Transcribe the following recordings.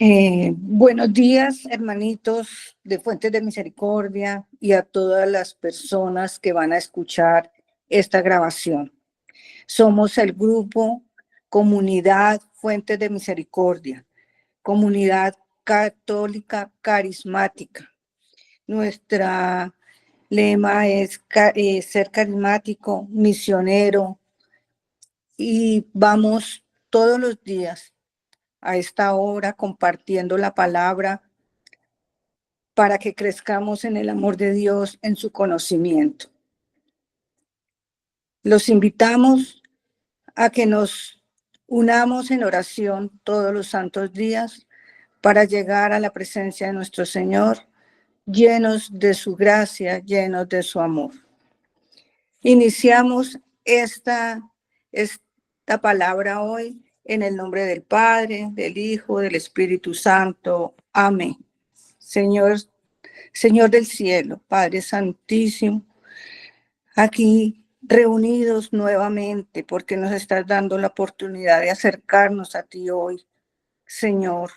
Buenos días, hermanitos de Fuentes de Misericordia y a todas las personas que van a escuchar esta grabación. Somos el grupo Comunidad Fuentes de Misericordia, comunidad católica carismática. Nuestra lema es ser carismático, misionero, y vamos todos los días a esta hora compartiendo la palabra para que crezcamos en el amor de Dios, en su conocimiento. Los invitamos a que nos unamos en oración todos los santos días para llegar a la presencia de nuestro Señor, llenos de su gracia, llenos de su amor. Iniciamos esta palabra hoy en el nombre del Padre, del Hijo, del Espíritu Santo. Amén. Señor del cielo, Padre Santísimo, aquí reunidos nuevamente porque nos estás dando la oportunidad de acercarnos a ti hoy. Señor,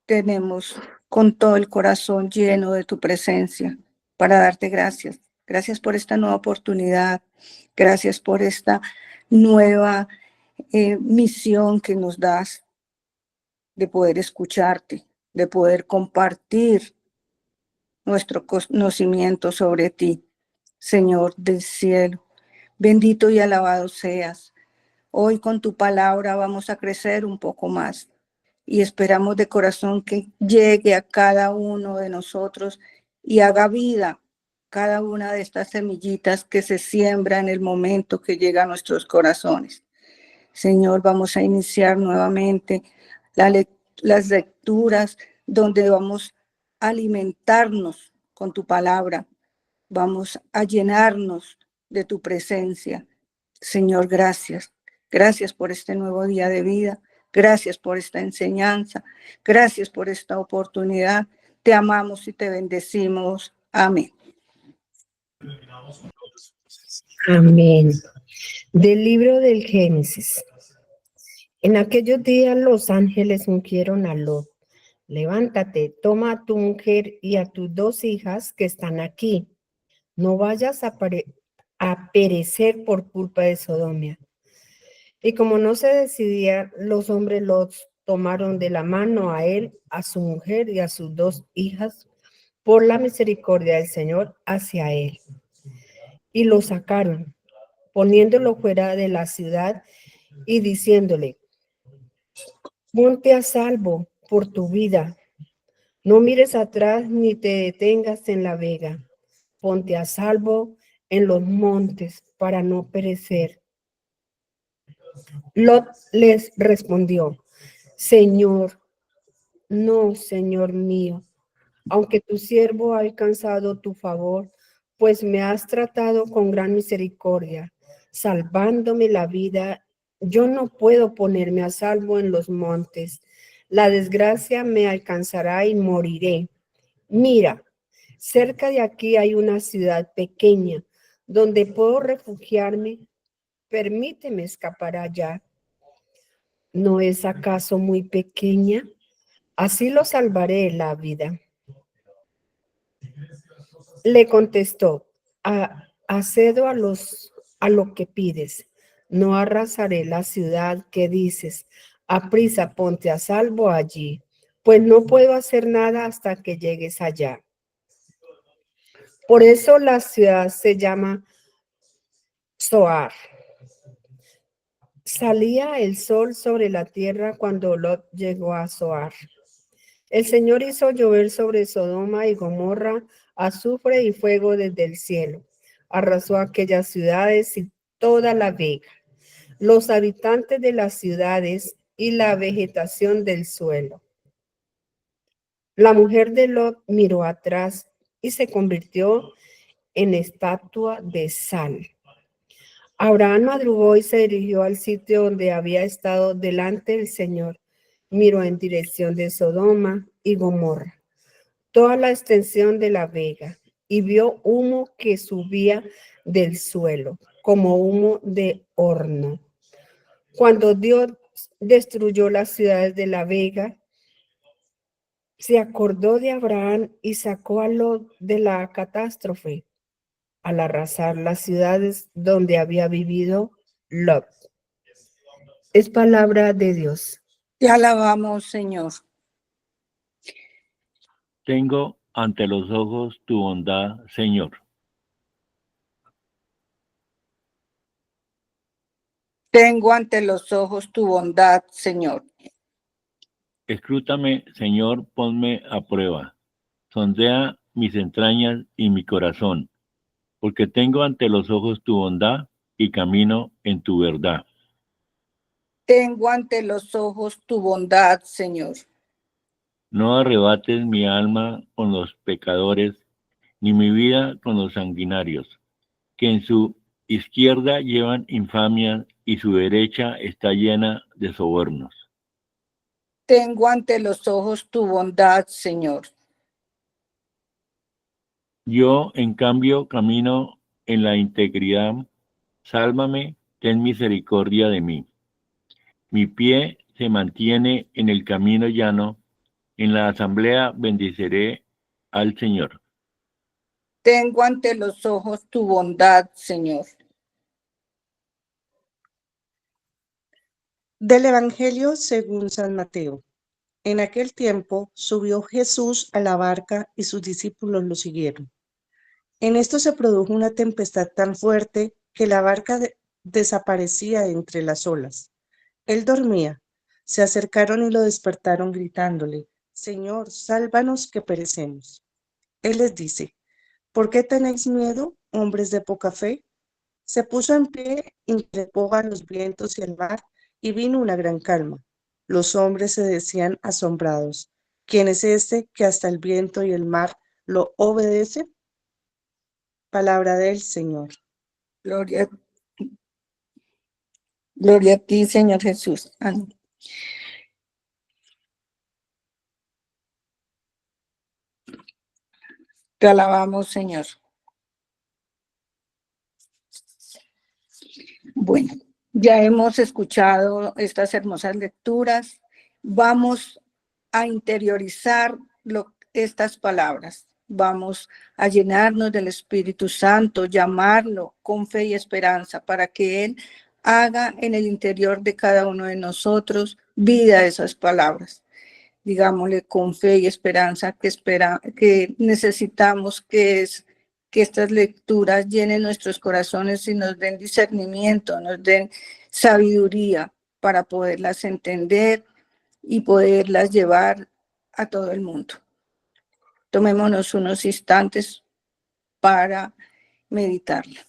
tenemos con todo el corazón lleno de tu presencia para darte gracias. Gracias por esta nueva oportunidad. Gracias por esta nueva misión que nos das de poder escucharte, de poder compartir nuestro conocimiento sobre ti, Señor del cielo. Bendito y alabado seas. Hoy con tu palabra vamos a crecer un poco más y esperamos de corazón que llegue a cada uno de nosotros y haga vida cada una de estas semillitas que se siembra en el momento que llega a nuestros corazones. Señor, vamos a iniciar nuevamente las lecturas donde vamos a alimentarnos con tu palabra. Vamos a llenarnos de tu presencia. Señor, gracias. Gracias por este nuevo día de vida. Gracias por esta enseñanza. Gracias por esta oportunidad. Te amamos y te bendecimos. Amén. Amén. Del libro del Génesis. En aquellos días los ángeles ungieron a Lot. Levántate, toma a tu mujer y a tus 2 hijas que están aquí. No vayas a perecer por culpa de Sodoma. Y como no se decidía, los hombres Lot tomaron de la mano a él, a su mujer y a sus 2 hijas por la misericordia del Señor hacia él. Y lo sacaron, poniéndolo fuera de la ciudad y diciéndole: ponte a salvo por tu vida. No mires atrás ni te detengas en la vega. Ponte a salvo en los montes para no perecer. Lot les respondió: Señor, no, Señor mío, aunque tu siervo ha alcanzado tu favor, pues me has tratado con gran misericordia, salvándome la vida. Yo no puedo ponerme a salvo en los montes. La desgracia me alcanzará y moriré. Mira, cerca de aquí hay una ciudad pequeña donde puedo refugiarme. Permíteme escapar allá. ¿No es acaso muy pequeña? Así lo salvaré la vida. Le contestó: accedo a lo que pides. No arrasaré la ciudad que dices. Aprisa, ponte a salvo allí, pues no puedo hacer nada hasta que llegues allá. Por eso la ciudad se llama Zoar. Salía el sol sobre la tierra cuando Lot llegó a Zoar. El Señor hizo llover sobre Sodoma y Gomorra azufre y fuego desde el cielo. Arrasó aquellas ciudades y toda la vega, los habitantes de las ciudades y la vegetación del suelo. La mujer de Lot miró atrás y se convirtió en estatua de sal. Abraham madrugó y se dirigió al sitio donde había estado delante del Señor. Miró en dirección de Sodoma y Gomorra, toda la extensión de la vega, y vio humo que subía del suelo, como humo de horno. Cuando Dios destruyó las ciudades de la vega, se acordó de Abraham y sacó a Lot de la catástrofe al arrasar las ciudades donde había vivido Lot. Es palabra de Dios. Te alabamos, Señor. Tengo ante los ojos tu bondad, Señor. Tengo ante los ojos tu bondad, Señor. Escrútame, Señor, ponme a prueba. Sondea mis entrañas y mi corazón, porque tengo ante los ojos tu bondad y camino en tu verdad. Tengo ante los ojos tu bondad, Señor. No arrebates mi alma con los pecadores, ni mi vida con los sanguinarios, que en su izquierda llevan infamia y su derecha está llena de sobornos. Tengo ante los ojos tu bondad, Señor. Yo, en cambio, camino en la integridad. Sálvame, ten misericordia de mí. Mi pie se mantiene en el camino llano. En la asamblea bendeciré al Señor. Tengo ante los ojos tu bondad, Señor. Del Evangelio según San Mateo. En aquel tiempo subió Jesús a la barca y sus discípulos lo siguieron. En esto se produjo una tempestad tan fuerte que la barca desaparecía entre las olas. Él dormía. Se acercaron y lo despertaron gritándole: Señor, sálvanos que perecemos. Él les dice: ¿por qué tenéis miedo, hombres de poca fe? Se puso en pie, increpó a los vientos y al mar, y vino una gran calma. Los hombres se decían asombrados: ¿quién es este que hasta el viento y el mar lo obedecen? Palabra del Señor. Gloria a ti, Señor Jesús. Amén. Te alabamos, Señor. Bueno, ya hemos escuchado estas hermosas lecturas. Vamos a interiorizar estas palabras. Vamos a llenarnos del Espíritu Santo, llamarlo con fe y esperanza para que Él haga en el interior de cada uno de nosotros vida de esas palabras. Digámosle con fe y esperanza que necesitamos que estas lecturas llenen nuestros corazones y nos den discernimiento, nos den sabiduría para poderlas entender y poderlas llevar a todo el mundo. Tomémonos unos instantes para meditarla.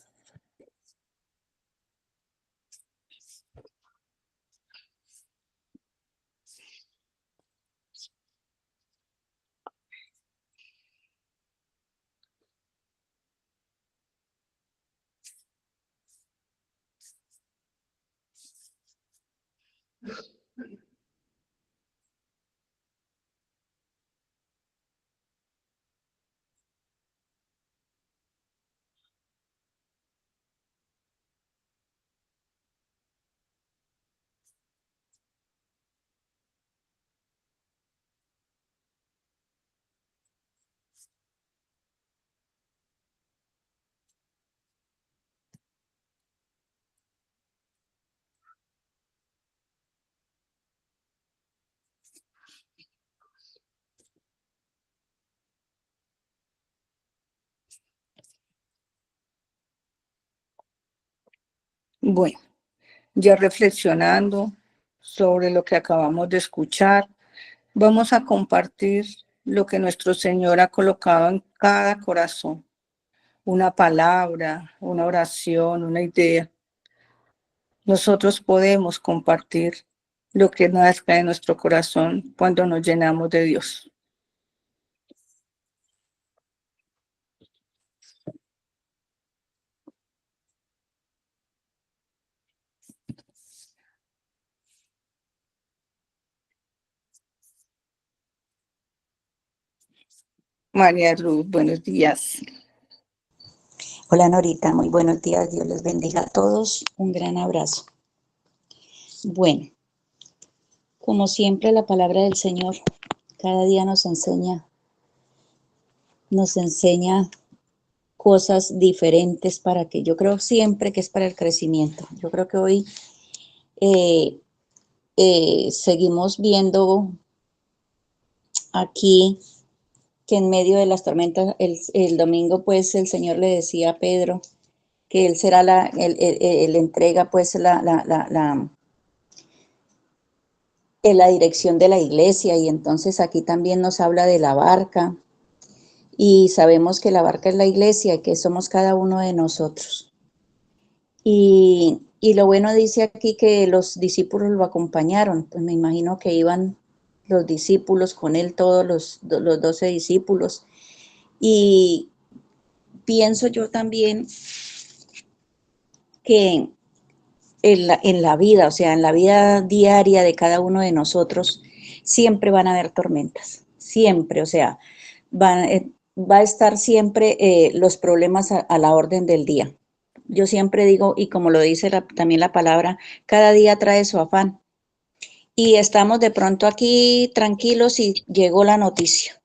Bueno, ya reflexionando sobre lo que acabamos de escuchar, vamos a compartir lo que nuestro Señor ha colocado en cada corazón. Una palabra, una oración, una idea. Nosotros podemos compartir lo que nazca de nuestro corazón cuando nos llenamos de Dios. María Ruth, buenos días. Hola Norita, muy buenos días, Dios les bendiga a todos, un gran abrazo. Bueno, como siempre la palabra del Señor Cada día nos enseña cosas diferentes para que, yo creo siempre que es para el crecimiento. Yo creo que hoy seguimos viendo aquí que en medio de las tormentas, el domingo pues el Señor le decía a Pedro que él será el entrega pues la dirección de la iglesia, y entonces aquí también nos habla de la barca, y sabemos que la barca es la iglesia, que somos cada uno de nosotros. Y lo bueno dice aquí que los discípulos lo acompañaron, pues me imagino que iban los discípulos con él, todos los 12 discípulos, y pienso yo también que en la vida, o sea, en la vida diaria de cada uno de nosotros, siempre van a haber tormentas, siempre, o sea, va a estar siempre los problemas a la orden del día. Yo siempre digo, y como lo dice también la palabra, cada día trae su afán. Y estamos de pronto aquí tranquilos y llegó la noticia.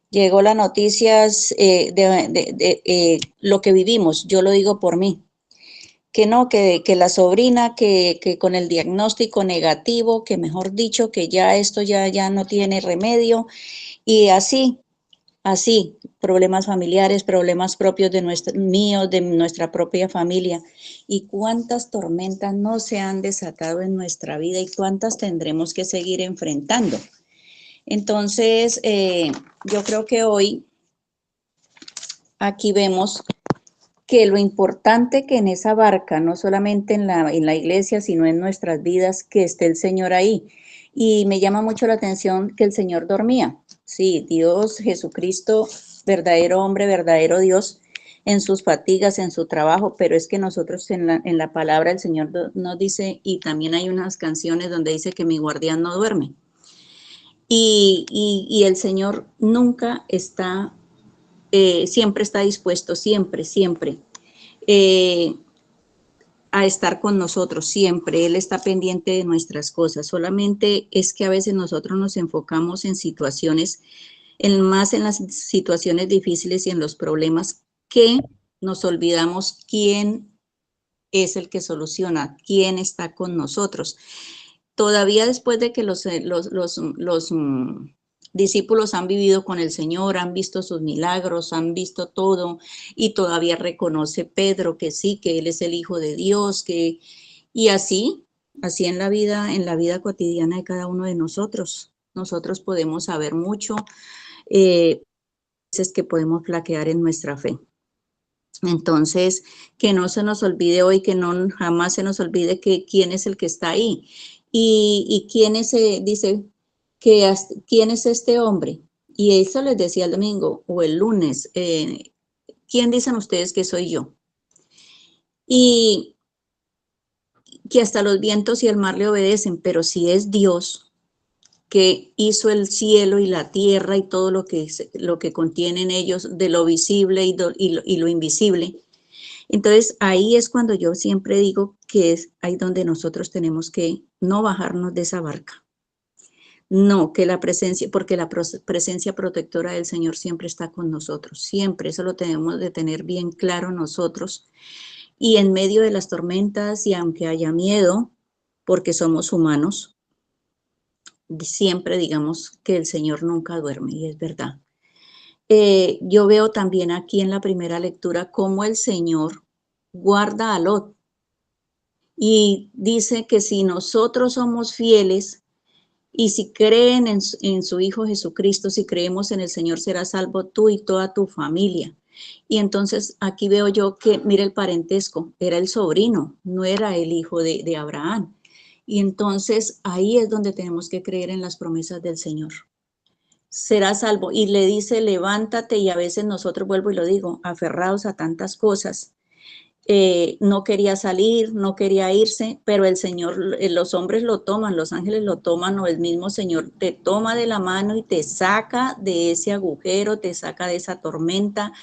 Llegó la noticia de lo que vivimos, yo lo digo por mí. Que no, que la sobrina, que con el diagnóstico negativo, que mejor dicho, que ya esto ya no tiene remedio, y así, problemas familiares, problemas propios míos, de nuestra propia familia. Y cuántas tormentas no se han desatado en nuestra vida y cuántas tendremos que seguir enfrentando. Entonces, yo creo que hoy aquí vemos que lo importante que en esa barca, no solamente en la iglesia, sino en nuestras vidas, que esté el Señor ahí. Y me llama mucho la atención que el Señor dormía. Sí, Dios, Jesucristo, verdadero hombre, verdadero Dios, en sus fatigas, en su trabajo, pero es que nosotros en la palabra el Señor nos dice, y también hay unas canciones donde dice que mi guardián no duerme. Y el Señor nunca está, siempre está dispuesto, siempre, a estar con nosotros, siempre. Él está pendiente de nuestras cosas. Solamente es que a veces nosotros nos enfocamos en situaciones, más en las situaciones difíciles y en los problemas, que nos olvidamos quién es el que soluciona, quién está con nosotros. Todavía después de que los discípulos han vivido con el Señor, han visto sus milagros, han visto todo, y todavía reconoce Pedro que sí, que Él es el Hijo de Dios, y así en la vida cotidiana de cada uno de nosotros. Nosotros podemos saber mucho, veces que podemos flaquear en nuestra fe. Entonces, que no se nos olvide hoy, que no jamás se nos olvide que quién es el que está ahí. Y quién es, dice, quién es este hombre. Y eso les decía el domingo o el lunes, ¿quién dicen ustedes que soy yo? Y que hasta los vientos y el mar le obedecen, pero si es Dios que hizo el cielo y la tierra y todo lo que contienen ellos, de lo visible y lo invisible. Entonces, ahí es cuando yo siempre digo que es ahí donde nosotros tenemos que no bajarnos de esa barca. No, que la presencia, porque la presencia protectora del Señor siempre está con nosotros, siempre, eso lo tenemos de tener bien claro nosotros. Y en medio de las tormentas, y aunque haya miedo, porque somos humanos, siempre digamos que el Señor nunca duerme, y es verdad. Yo veo también aquí en la primera lectura cómo el Señor guarda a Lot y dice que si nosotros somos fieles y si creen en su Hijo Jesucristo, si creemos en el Señor, serás salvo tú y toda tu familia. Y entonces aquí veo yo que, mira el parentesco, era el sobrino, no era el hijo de Abraham. Y entonces ahí es donde tenemos que creer en las promesas del Señor. Será salvo. Y le dice, levántate, y a veces nosotros, vuelvo y lo digo, aferrados a tantas cosas, no quería salir, no quería irse, pero el Señor, los hombres lo toman, los ángeles lo toman, o el mismo Señor te toma de la mano y te saca de ese agujero, te saca de esa tormenta,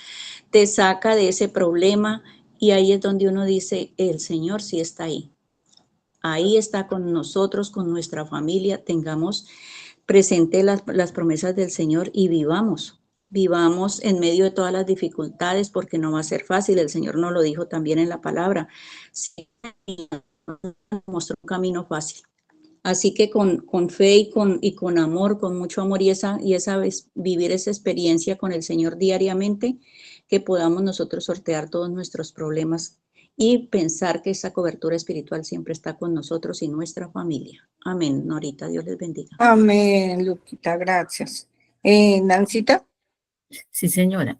te saca de ese problema, y ahí es donde uno dice, el Señor sí está ahí. Ahí está con nosotros, con nuestra familia, tengamos presente las promesas del Señor y vivamos en medio de todas las dificultades, porque no va a ser fácil. El Señor nos lo dijo también en la palabra. Sí, nos mostró un camino fácil. Así que con fe y con amor, con mucho amor vivir esa experiencia con el Señor diariamente, que podamos nosotros sortear todos nuestros problemas y pensar que esa cobertura espiritual siempre está con nosotros y nuestra familia. Amén. Norita, Dios les bendiga. Amén, Luquita, gracias. Nancita, Sí, señora.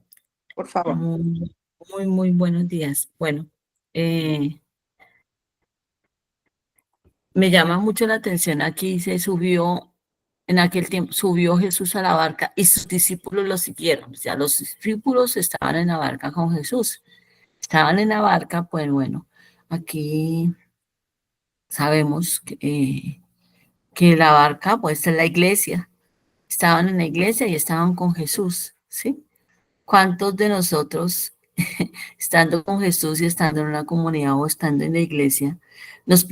por favor. Muy buenos días. Bueno, me llama mucho la atención aquí, en aquel tiempo subió Jesús a la barca y sus discípulos lo siguieron. O sea, los discípulos estaban en la barca con Jesús. Estaban en la barca, pues bueno, aquí sabemos que la barca, pues es la iglesia. Estaban en la iglesia y estaban con Jesús, ¿sí? ¿Cuántos de nosotros, estando con Jesús y estando en una comunidad o estando en la iglesia, nos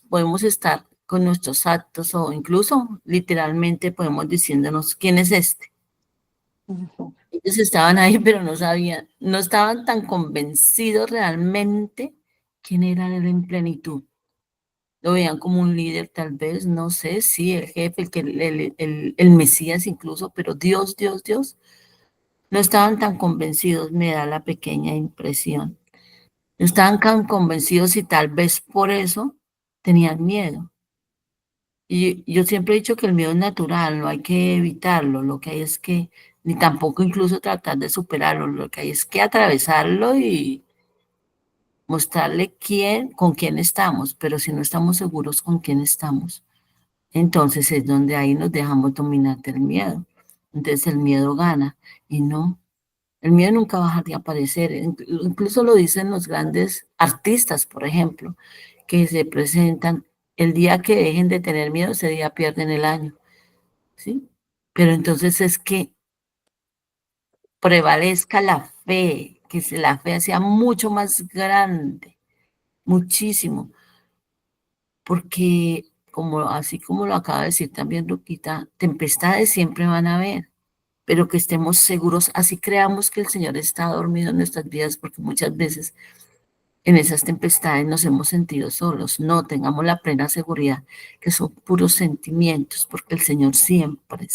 podemos estar con nuestros actos o incluso literalmente podemos diciéndonos, ¿quién es este? Ellos estaban ahí, pero no sabían, no estaban tan convencidos realmente quién era él en plenitud. Lo veían como un líder, tal vez, no sé, sí, el jefe, el Mesías incluso, pero Dios, no estaban tan convencidos, me da la pequeña impresión. No estaban tan convencidos y tal vez por eso tenían miedo. Y yo siempre he dicho que el miedo es natural, no hay que evitarlo, lo que hay es que, ni tampoco incluso tratar de superarlo, lo que hay es que atravesarlo y mostrarle con quién estamos, pero si no estamos seguros con quién estamos, entonces es donde ahí nos dejamos dominar del miedo. Entonces el miedo gana y no. El miedo nunca va a dejar de aparecer, incluso lo dicen los grandes artistas, por ejemplo, que se presentan, el día que dejen de tener miedo, ese día pierden el año, ¿sí? Pero entonces es que prevalezca la fe, la fe sea mucho más grande, muchísimo, porque así como lo acaba de decir también Luquita, tempestades siempre van a haber, pero que estemos seguros, así creamos que el Señor está dormido en nuestras vidas, porque muchas veces en esas tempestades nos hemos sentido solos. No, tengamos la plena seguridad que son puros sentimientos, porque el Señor siempre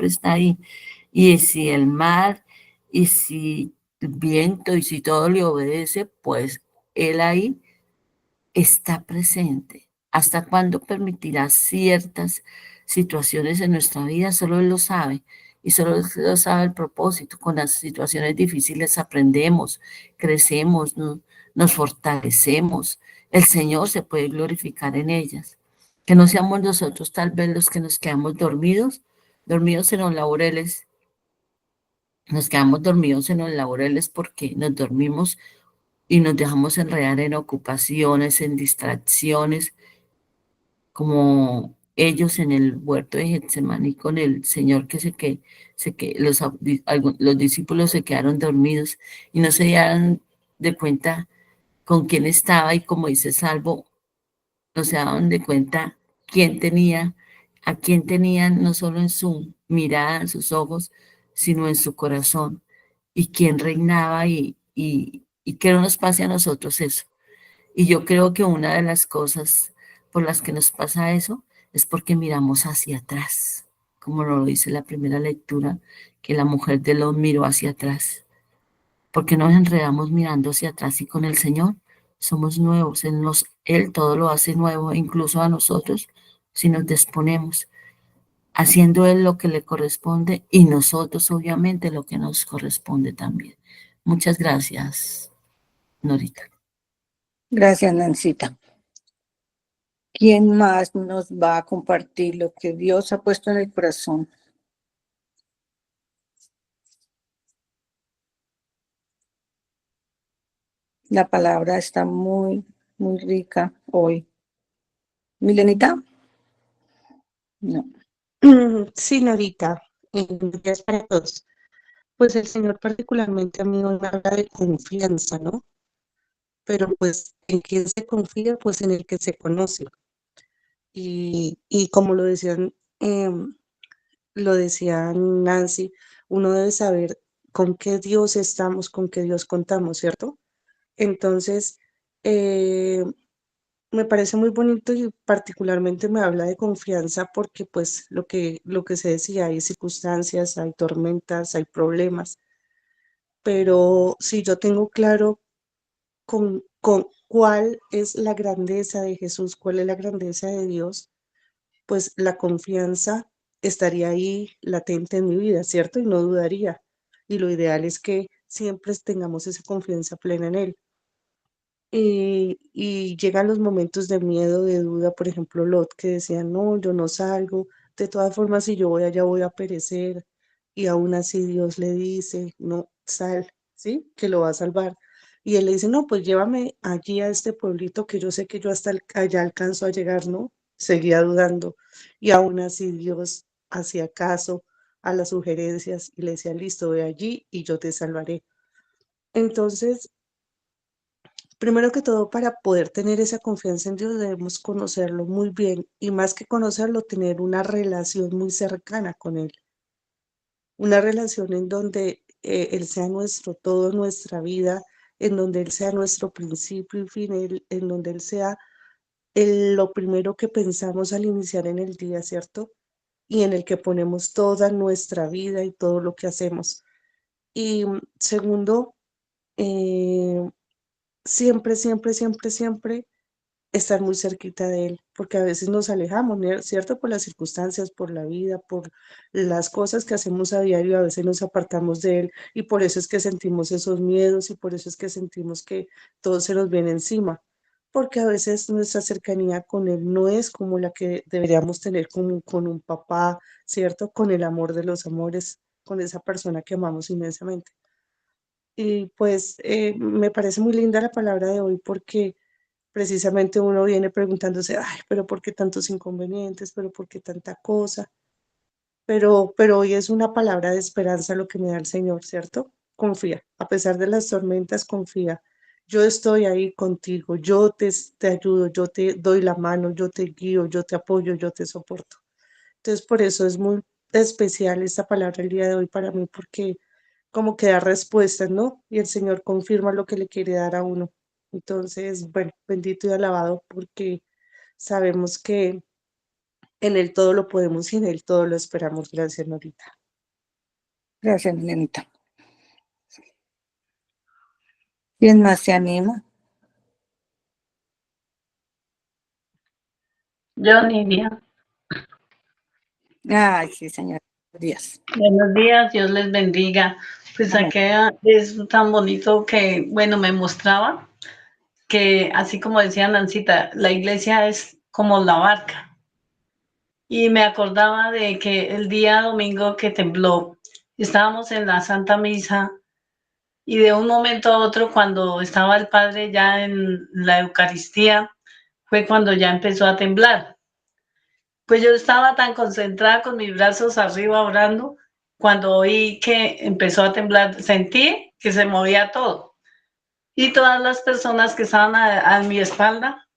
está ahí. Y si el mar, y si el viento, y si todo le obedece, pues Él ahí está presente. ¿Hasta cuándo permitirá ciertas situaciones en nuestra vida? Solo Él lo sabe. Y solo Él lo sabe el propósito. Con las situaciones difíciles aprendemos, crecemos, nos fortalecemos. El Señor se puede glorificar en ellas. Que no seamos nosotros tal vez los que nos quedamos dormidos en los laureles. Nos quedamos dormidos en los laureles porque nos dormimos y nos dejamos enredar en ocupaciones, en distracciones, como ellos en el huerto de Getsemaní con el Señor que los discípulos se quedaron dormidos y no se dieron de cuenta con quién estaba y como dice Salvo, no se daban de cuenta a quién tenían no solo en su mirada, en sus ojos, sino en su corazón y quién reinaba y que no nos pase a nosotros eso. Y yo creo que una de las cosas por las que nos pasa eso es porque miramos hacia atrás, como lo dice la primera lectura, que la mujer de Lot miró hacia atrás. Porque nos enredamos mirando hacia atrás y con el Señor somos nuevos. Él todo lo hace nuevo, incluso a nosotros, si nos disponemos, haciendo Él lo que le corresponde y nosotros obviamente lo que nos corresponde también. Muchas gracias, Norita. Gracias, Nancita. ¿Quién más nos va a compartir lo que Dios ha puesto en el corazón? La palabra está muy rica hoy. ¿Milenita? No. Sí, Norita, días para todos. Pues el Señor particularmente a mí hoy me habla de confianza, ¿no? Pero pues, ¿en quién se confía? Pues en el que se conoce. Y como lo decía Nancy, uno debe saber con qué Dios estamos, con qué Dios contamos, ¿cierto? Entonces, eh, me parece muy bonito y particularmente me habla de confianza porque pues lo que se decía, hay circunstancias, hay tormentas, hay problemas, pero si yo tengo claro con cuál es la grandeza de Jesús, cuál es la grandeza de Dios, pues la confianza estaría ahí latente en mi vida, ¿cierto? Y no dudaría. Y lo ideal es que siempre tengamos esa confianza plena en Él. Y llegan los momentos de miedo, de duda, por ejemplo, Lot que decía, no, yo no salgo, de todas formas, si yo voy allá voy a perecer, y aún así Dios le dice, no, sal, ¿sí? Que lo va a salvar. Y él le dice, no, pues llévame allí a este pueblito que yo sé que yo hasta allá alcanzo a llegar, ¿no? Seguía dudando, y aún así Dios hacía caso a las sugerencias y le decía, listo, ve allí y yo te salvaré. Entonces, primero que todo, para poder tener esa confianza en Dios debemos conocerlo muy bien y más que conocerlo, tener una relación muy cercana con Él, una relación en donde Él sea nuestro todo, nuestra vida, en donde Él sea nuestro principio y fin, en donde Él sea lo primero que pensamos al iniciar en el día, ¿cierto? Y en el que ponemos toda nuestra vida y todo lo que hacemos. Y segundo, eh, siempre, siempre, siempre, siempre estar muy cerquita de Él, porque a veces nos alejamos, ¿no? ¿Cierto? Por las circunstancias, por la vida, por las cosas que hacemos a diario, a veces nos apartamos de Él y por eso es que sentimos esos miedos y por eso es que sentimos que todo se nos viene encima, porque a veces nuestra cercanía con Él no es como la que deberíamos tener con un papá, ¿cierto? Con el amor de los amores, con esa persona que amamos inmensamente. Y pues me parece muy linda la palabra de hoy porque precisamente uno viene preguntándose, ay, pero ¿por qué tantos inconvenientes? ¿Pero por qué tanta cosa? Pero hoy es una palabra de esperanza lo que me da el Señor, ¿cierto? Confía, a pesar de las tormentas, confía. Yo estoy ahí contigo, te ayudo, yo te doy la mano, yo te guío, yo te apoyo, yo te soporto. Entonces, por eso es muy especial esta palabra el día de hoy para mí, porque como que da respuestas, ¿no? Y el Señor confirma lo que le quiere dar a uno. Entonces, bueno, bendito y alabado porque sabemos que en Él todo lo podemos y en Él todo lo esperamos. Gracias, Norita. Gracias, Nenita. ¿Quién más se anima? Yo, Nidia. Ay, sí, señor. Díaz. Buenos días, Dios les bendiga. Pues Amén. aquí es tan bonito que, bueno, me mostraba que, así como decía Nancita, la iglesia es como la barca. Y me acordaba de que el día domingo que tembló, estábamos en la Santa Misa y de un momento a otro, cuando estaba el Padre ya en la Eucaristía, fue cuando ya empezó a temblar. Pues yo estaba tan concentrada con mis brazos arriba orando, cuando oí que empezó a temblar, sentí que se movía todo. Y todas las personas que estaban a mi espalda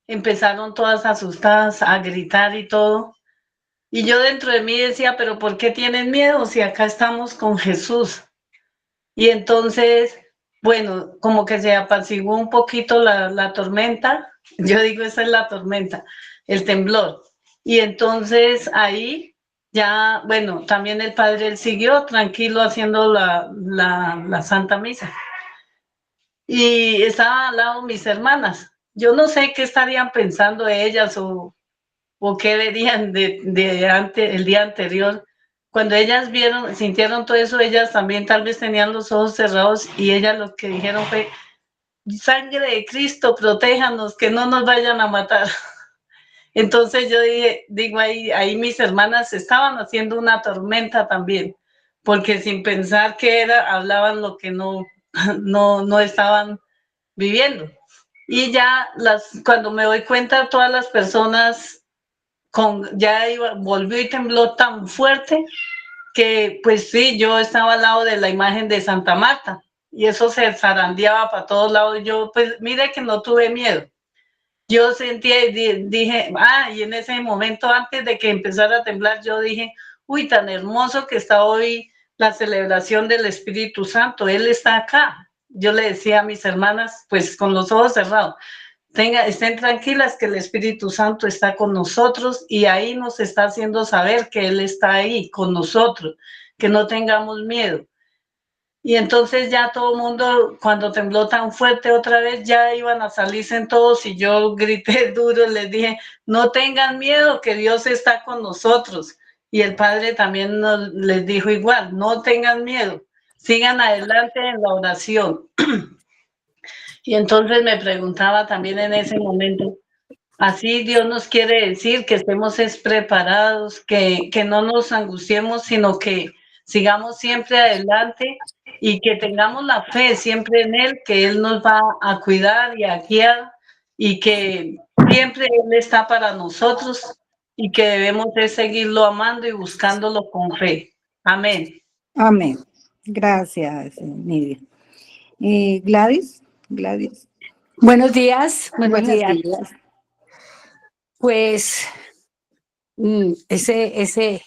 empezaron todas asustadas a gritar y todo. Y yo dentro de mí decía, pero ¿por qué tienen miedo si acá estamos con Jesús? Y entonces, bueno, como que se apaciguó un poquito la tormenta. Yo digo, esa es la tormenta, el temblor. Y entonces ahí ya, bueno, también el padre él siguió tranquilo haciendo la Santa Misa. Y estaban al lado mis hermanas. Yo no sé qué estarían pensando ellas o qué verían el día anterior. Cuando ellas vieron, sintieron todo eso, ellas también tal vez tenían los ojos cerrados y ellas lo que dijeron fue, sangre de Cristo, protéjanos, que no nos vayan a matar. Entonces yo digo ahí mis hermanas estaban haciendo una tormenta también, porque sin pensar qué era, hablaban lo que no estaban viviendo. Y ya cuando me doy cuenta, todas las personas volvió y tembló tan fuerte que pues sí, yo estaba al lado de la imagen de Santa Marta y eso se zarandeaba para todos lados. Yo pues mire que no tuve miedo. yo sentí y dije, y en ese momento, antes de que empezara a temblar, yo dije, uy, tan hermoso que está hoy la celebración del Espíritu Santo, Él está acá. Yo le decía a mis hermanas, pues con los ojos cerrados, estén tranquilas que el Espíritu Santo está con nosotros y ahí nos está haciendo saber que Él está ahí con nosotros, que no tengamos miedo. Y entonces ya todo el mundo, cuando tembló tan fuerte otra vez, ya iban a salirse todos y yo grité duro, les dije, no tengan miedo, que Dios está con nosotros. Y el Padre también les dijo igual, no tengan miedo, sigan adelante en la oración. Y entonces me preguntaba también en ese momento, así Dios nos quiere decir que estemos preparados, que no nos angustiemos, sino que sigamos siempre adelante y que tengamos la fe siempre en Él, que Él nos va a cuidar y a guiar y que siempre Él está para nosotros y que debemos de seguirlo amando y buscándolo con fe. Amén. Amén. Gracias, Nidia. Gladys. Buenos días, buenos Buenos días. días. Pues este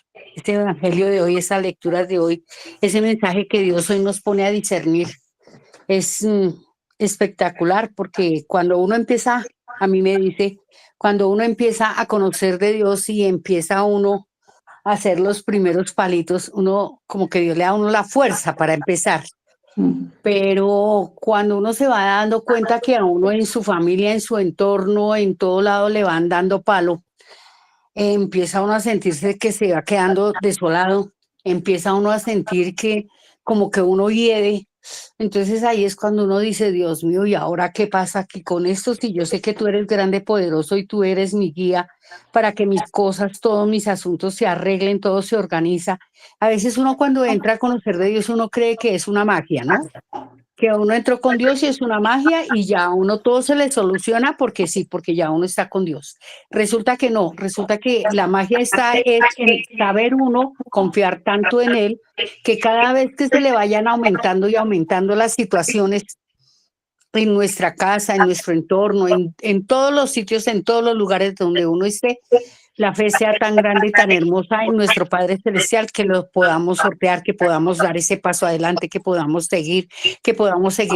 evangelio de hoy, esas lecturas de hoy, ese mensaje que Dios hoy nos pone a discernir es espectacular, porque cuando uno empieza, a mí me dice, cuando uno empieza a conocer de Dios y empieza uno a hacer los primeros palitos, uno como que Dios le da a uno la fuerza para empezar. Pero cuando uno se va dando cuenta que a uno en su familia, en su entorno, en todo lado le van dando palo, empieza uno a sentirse que se va quedando desolado, empieza uno a sentir que como que uno hiede. Entonces ahí es cuando uno dice, Dios mío, ¿y ahora qué pasa aquí con esto? Si yo sé que tú eres grande, poderoso y tú eres mi guía para que mis cosas, todos mis asuntos se arreglen, todo se organiza. A veces uno cuando entra a conocer de Dios, uno cree que es una magia, ¿no? Que uno entró con Dios y es una magia y ya a uno todo se le soluciona porque sí, porque ya uno está con Dios. Resulta que no, resulta que la magia está es en saber uno, confiar tanto en Él, que cada vez que se le vayan aumentando y aumentando las situaciones en nuestra casa, en nuestro entorno, en todos los sitios, en todos los lugares donde uno esté, la fe sea tan grande y tan hermosa en nuestro Padre Celestial que lo podamos sortear, que podamos dar ese paso adelante, que podamos seguir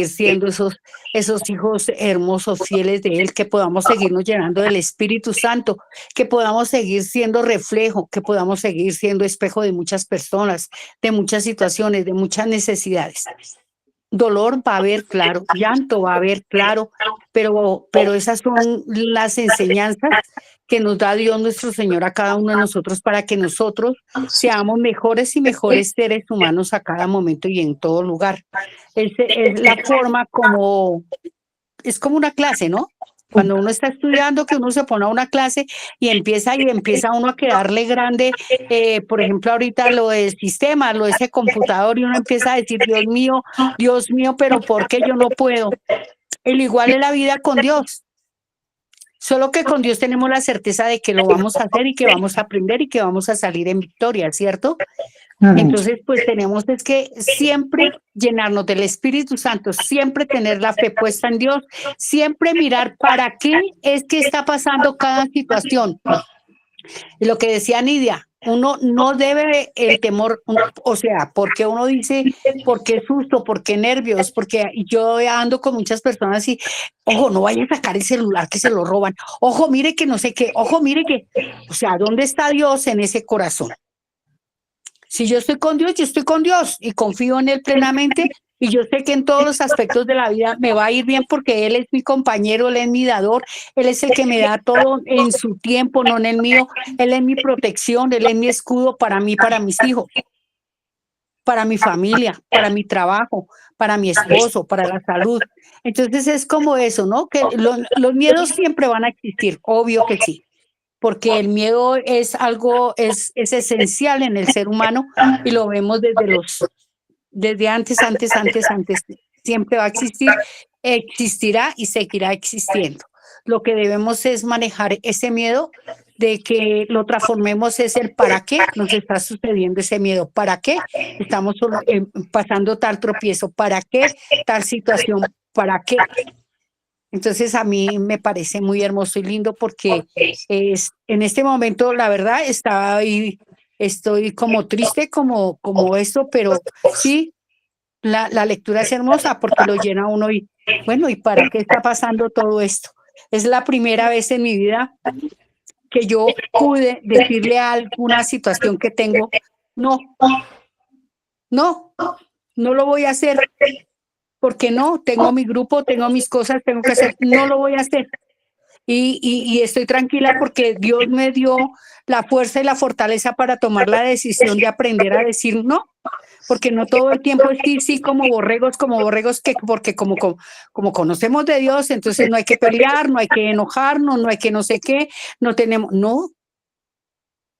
siendo esos hijos hermosos, fieles de Él, que podamos seguirnos llenando del Espíritu Santo, que podamos seguir siendo reflejo, que podamos seguir siendo espejo de muchas personas, de muchas situaciones, de muchas necesidades. Dolor va a haber, claro, llanto va a haber, claro, pero esas son las enseñanzas que nos da Dios nuestro Señor a cada uno de nosotros para que nosotros seamos mejores y mejores seres humanos a cada momento y en todo lugar. Es la forma es como una clase, ¿no? Cuando uno está estudiando, que uno se pone a una clase y empieza uno a quedarle grande, por ejemplo, ahorita lo del sistema, lo de ese computador, y uno empieza a decir, Dios mío, pero ¿por qué yo no puedo? El igual es la vida con Dios. Solo que con Dios tenemos la certeza de que lo vamos a hacer y que vamos a aprender y que vamos a salir en victoria, ¿cierto? Entonces, pues tenemos es que siempre llenarnos del Espíritu Santo, siempre tener la fe puesta en Dios, siempre mirar para qué es que está pasando cada situación. Y lo que decía Nidia, uno no debe el temor, o sea, porque uno dice, ¿por qué susto? ¿Por qué nervios? Porque yo ando con muchas personas y, ojo, no vaya a sacar el celular que se lo roban. Ojo, mire que no sé qué. Ojo, mire que, o sea, ¿dónde está Dios en ese corazón? Si yo estoy con Dios, yo estoy con Dios y confío en Él plenamente y yo sé que en todos los aspectos de la vida me va a ir bien porque Él es mi compañero, Él es mi dador, Él es el que me da todo en su tiempo, no en el mío. Él es mi protección, Él es mi escudo para mí, para mis hijos, para mi familia, para mi trabajo, para mi esposo, para la salud. Entonces es como eso, ¿no? Que los miedos siempre van a existir, obvio que sí. Porque el miedo es algo, es esencial en el ser humano y lo vemos desde antes, siempre va a existir, existirá y seguirá existiendo. Lo que debemos es manejar ese miedo de que lo transformemos es el para qué nos está sucediendo ese miedo, para qué estamos pasando tal tropiezo, para qué tal situación, para qué. Entonces a mí me parece muy hermoso y lindo porque en este momento, la verdad, estoy como triste, como esto, pero sí, la lectura es hermosa porque lo llena a uno y bueno, ¿y para qué está pasando todo esto? Es la primera vez en mi vida que yo pude decirle a alguna situación que tengo, no, no, no lo voy a hacer, porque no, tengo mi grupo, tengo mis cosas, tengo que hacer, no lo voy a hacer. Y estoy tranquila porque Dios me dio la fuerza y la fortaleza para tomar la decisión de aprender a decir no, porque no todo el tiempo es sí, sí, como borregos que, porque como conocemos de Dios, entonces no hay que pelear, no hay que enojarnos, no hay que no sé qué, no tenemos, no,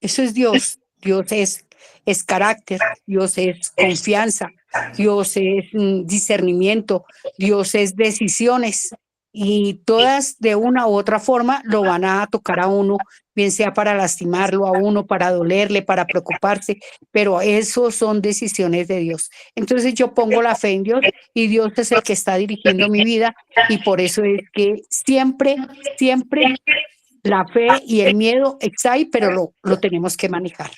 eso es Dios. Dios es carácter, Dios es confianza, Dios es discernimiento, Dios es decisiones. Y todas de una u otra forma lo van a tocar a uno, bien sea para lastimarlo a uno, para dolerle, para preocuparse, pero eso son decisiones de Dios. Entonces yo pongo la fe en Dios y Dios es el que está dirigiendo mi vida y por eso es que siempre, siempre la fe y el miedo está ahí, pero lo tenemos que manejar.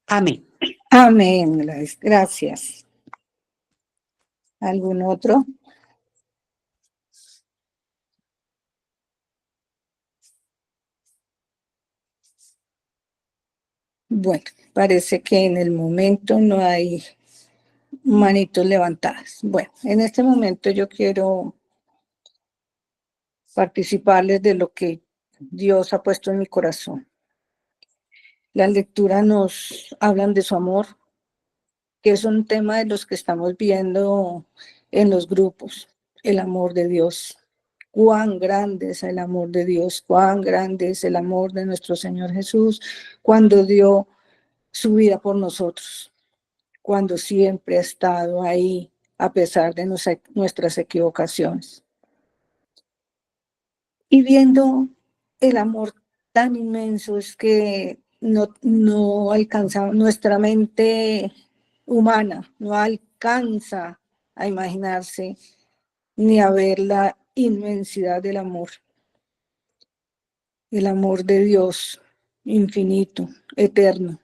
Amén. Amén, Gladys, gracias. ¿Algún otro? Bueno, parece que en el momento no hay manitos levantadas. Bueno, en este momento yo quiero participarles de lo que Dios ha puesto en mi corazón. Las lecturas nos hablan de su amor, que es un tema de los que estamos viendo en los grupos, el amor de Dios. Cuán grande es el amor de Dios, cuán grande es el amor de nuestro Señor Jesús cuando dio su vida por nosotros, cuando siempre ha estado ahí a pesar de nuestras equivocaciones. Y viendo el amor tan inmenso es que no alcanza, nuestra mente humana no alcanza a imaginarse ni a ver la inmensidad del amor. El amor de Dios infinito, eterno.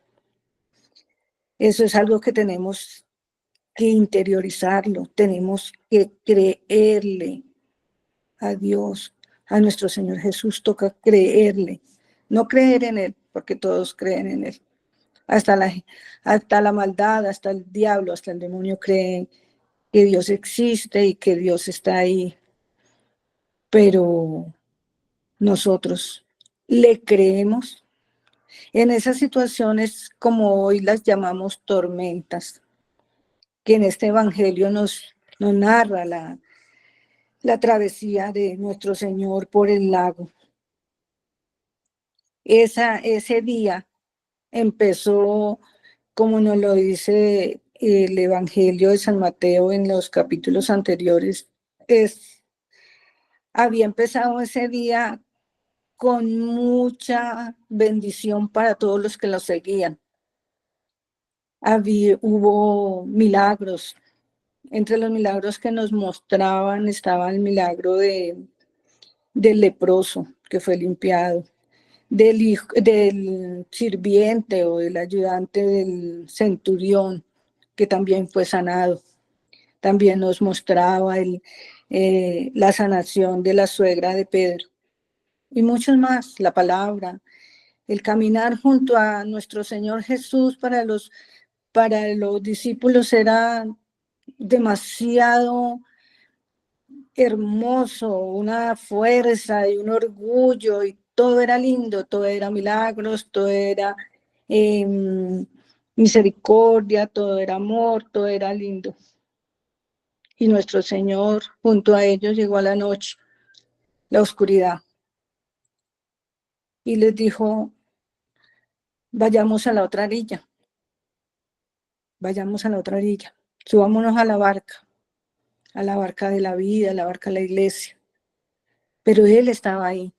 Eso es algo que tenemos que interiorizarlo, tenemos que creerle a Dios, a nuestro Señor Jesús, toca creerle, no creer en Él, porque todos creen en Él. Hasta la maldad, hasta el diablo, hasta el demonio creen que Dios existe y que Dios está ahí. Pero nosotros le creemos en esas situaciones como hoy las llamamos tormentas, que en este evangelio nos narra la travesía de nuestro Señor por el lago. Ese día empezó, como nos lo dice el Evangelio de San Mateo en los capítulos anteriores, había empezado ese día con mucha bendición para todos los que lo seguían. Hubo milagros. Entre los milagros que nos mostraban estaba el milagro del leproso que fue limpiado, del sirviente o del ayudante del centurión que también fue sanado. También nos mostraba la sanación de la suegra de Pedro y muchos más, la palabra, el caminar junto a nuestro Señor Jesús para los discípulos era demasiado hermoso, una fuerza y un orgullo, y todo era lindo, todo era milagros, todo era misericordia, todo era amor, todo era lindo. Y nuestro Señor junto a ellos llegó a la noche, la oscuridad, y les dijo: vayamos a la otra orilla, vayamos a la otra orilla, subámonos a la barca de la vida, a la barca de la iglesia. Pero Él estaba ahí.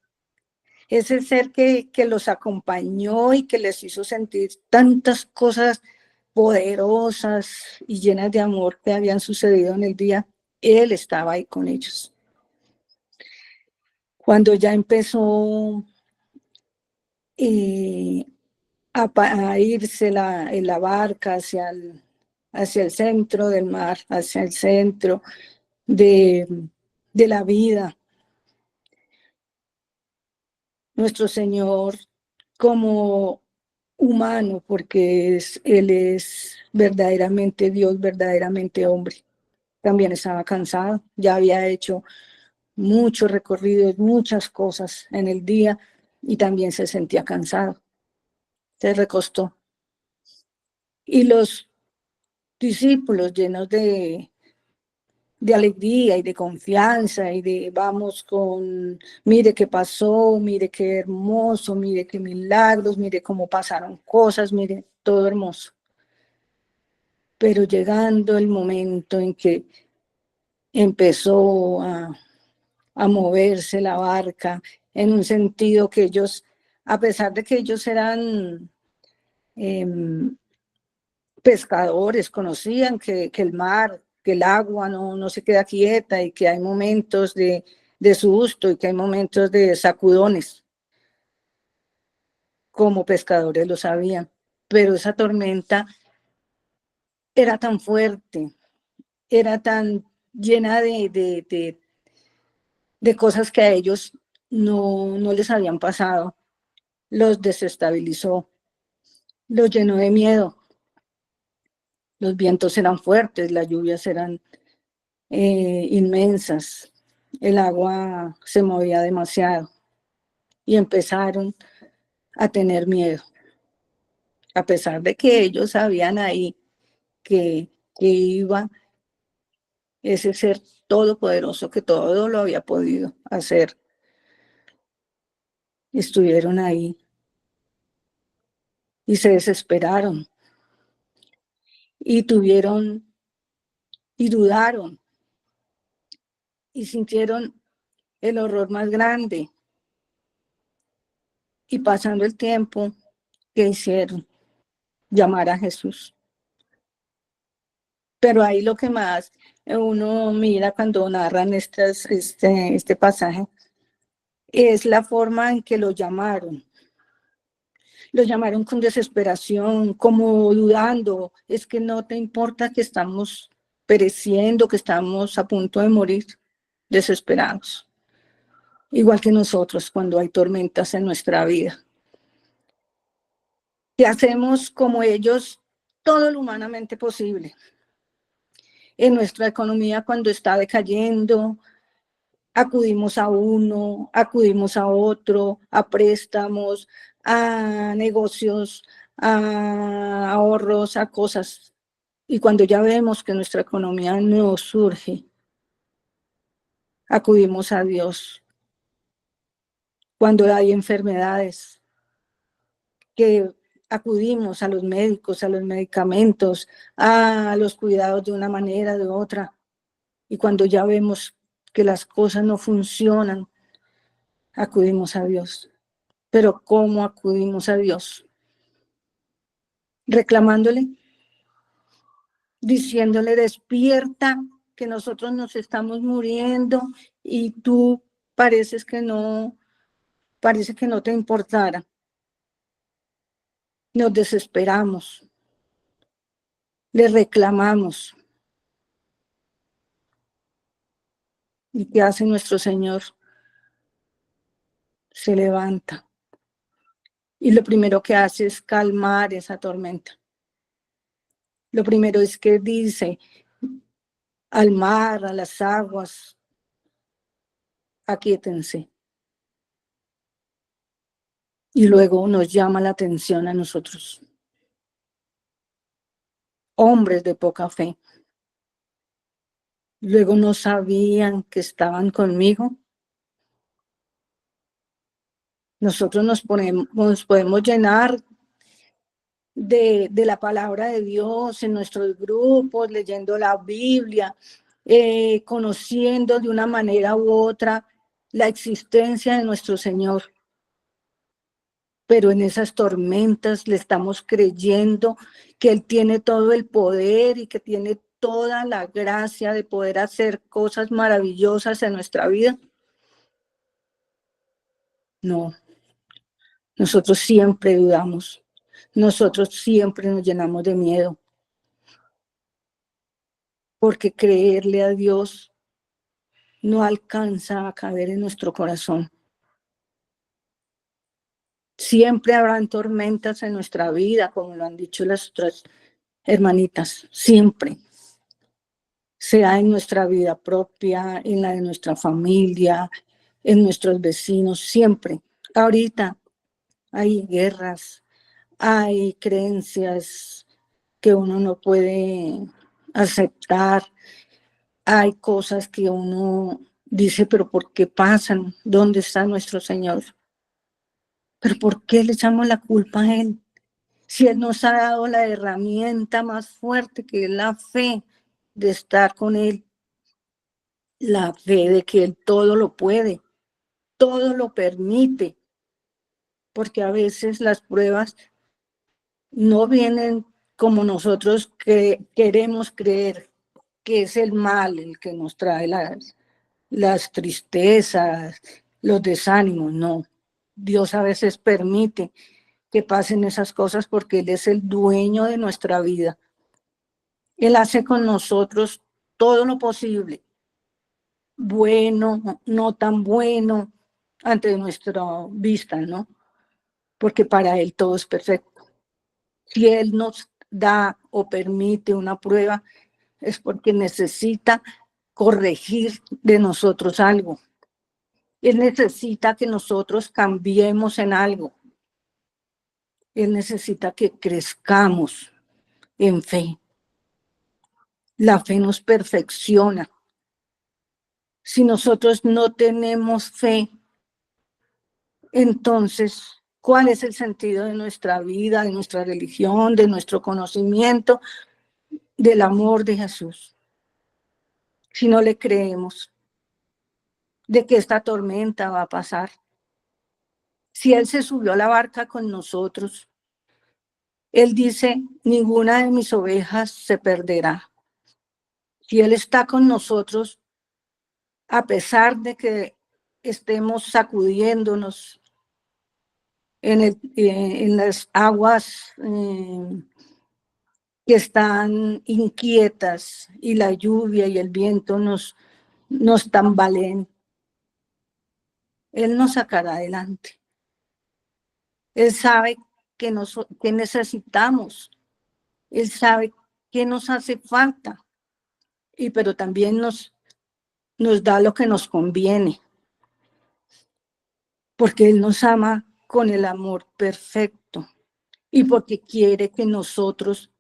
Ese ser que los acompañó y que les hizo sentir tantas cosas poderosas y llenas de amor que habían sucedido en el día, Él estaba ahí con ellos. Cuando ya empezó a irse la barca hacia el centro del mar, hacia el centro de la vida, nuestro Señor, como humano, porque Él es verdaderamente Dios, verdaderamente hombre, también estaba cansado, ya había hecho muchos recorridos, muchas cosas en el día y también se sentía cansado, se recostó. Y los discípulos llenos de alegría y de confianza y de vamos con, mire qué pasó, mire qué hermoso, mire qué milagros, mire cómo pasaron cosas, mire todo hermoso. Pero llegando el momento en que empezó a moverse la barca en un sentido que ellos, a pesar de que ellos eran pescadores, conocían que el mar, que el agua no se queda quieta y que hay momentos de susto y que hay momentos de sacudones. Como pescadores lo sabían, pero esa tormenta era tan fuerte, era tan llena de cosas que a ellos no les habían pasado. Los desestabilizó, los llenó de miedo. Los vientos eran fuertes, las lluvias eran inmensas, el agua se movía demasiado y empezaron a tener miedo, a pesar de que ellos sabían ahí que iba ese ser todopoderoso que todo lo había podido hacer. Estuvieron ahí y se desesperaron y tuvieron y dudaron y sintieron el horror más grande. Y pasando el tiempo, ¿qué hicieron? Llamar a Jesús. Pero ahí lo que más uno mira cuando narran este pasaje es la forma en que lo llamaron. Lo llamaron con desesperación, como dudando. Es que no te importa que estamos pereciendo, que estamos a punto de morir, desesperados. Igual que nosotros cuando hay tormentas en nuestra vida. Que hacemos como ellos todo lo humanamente posible. En nuestra economía cuando está decayendo, acudimos a uno, acudimos a otro, a préstamos, a negocios, a ahorros, a cosas. Y cuando ya vemos que nuestra economía no surge, acudimos a Dios. Cuando hay enfermedades, que acudimos a los médicos, a los medicamentos, a los cuidados de una manera, de otra. Y cuando ya vemos que las cosas no funcionan, acudimos a Dios. Pero ¿cómo acudimos a Dios? Reclamándole, diciéndole, despierta, que nosotros nos estamos muriendo y tú parece que no te importara. Nos desesperamos, le reclamamos. ¿Y qué hace nuestro Señor? Se levanta. Y lo primero que hace es calmar esa tormenta. Lo primero es que dice al mar, a las aguas, aquíétense. Y luego nos llama la atención a nosotros, hombres de poca fe. Luego no sabían que estaban conmigo. Nosotros nos podemos llenar de la palabra de Dios en nuestros grupos, leyendo la Biblia, conociendo de una manera u otra la existencia de nuestro Señor. Pero en esas tormentas le estamos creyendo que Él tiene todo el poder y que tiene toda la gracia de poder hacer cosas maravillosas en nuestra vida. No, nosotros siempre dudamos, nosotros siempre nos llenamos de miedo, porque creerle a Dios no alcanza a caber en nuestro corazón. Siempre habrán tormentas en nuestra vida, como lo han dicho las otras hermanitas, siempre. Sea en nuestra vida propia, en la de nuestra familia, en nuestros vecinos, siempre. Ahorita hay guerras, hay creencias que uno no puede aceptar, hay cosas que uno dice, pero ¿por qué pasan? ¿Dónde está nuestro Señor? ¿Pero por qué le echamos la culpa a Él? Si Él nos ha dado la herramienta más fuerte, que es la fe de estar con Él, la fe de que Él todo lo puede, todo lo permite, porque a veces las pruebas no vienen como nosotros queremos creer, que es el mal el que nos trae las tristezas, los desánimos. No, Dios a veces permite que pasen esas cosas porque Él es el dueño de nuestra vida. Él hace con nosotros todo lo posible, bueno, no tan bueno, ante nuestra vista, ¿no? Porque para Él todo es perfecto. Si Él nos da o permite una prueba, es porque necesita corregir de nosotros algo. Él necesita que nosotros cambiemos en algo. Él necesita que crezcamos en fe. La fe nos perfecciona. Si nosotros no tenemos fe, entonces, ¿cuál es el sentido de nuestra vida, de nuestra religión, de nuestro conocimiento, del amor de Jesús? Si no le creemos de que esta tormenta va a pasar. Si Él se subió a la barca con nosotros, Él dice, ninguna de mis ovejas se perderá. Si Él está con nosotros, a pesar de que estemos sacudiéndonos en las aguas que están inquietas y la lluvia y el viento nos tambaleen, Él nos sacará adelante. Él sabe que necesitamos, Él sabe qué nos hace falta, pero también nos da lo que nos conviene, porque Él nos ama con el amor perfecto y porque quiere que nosotros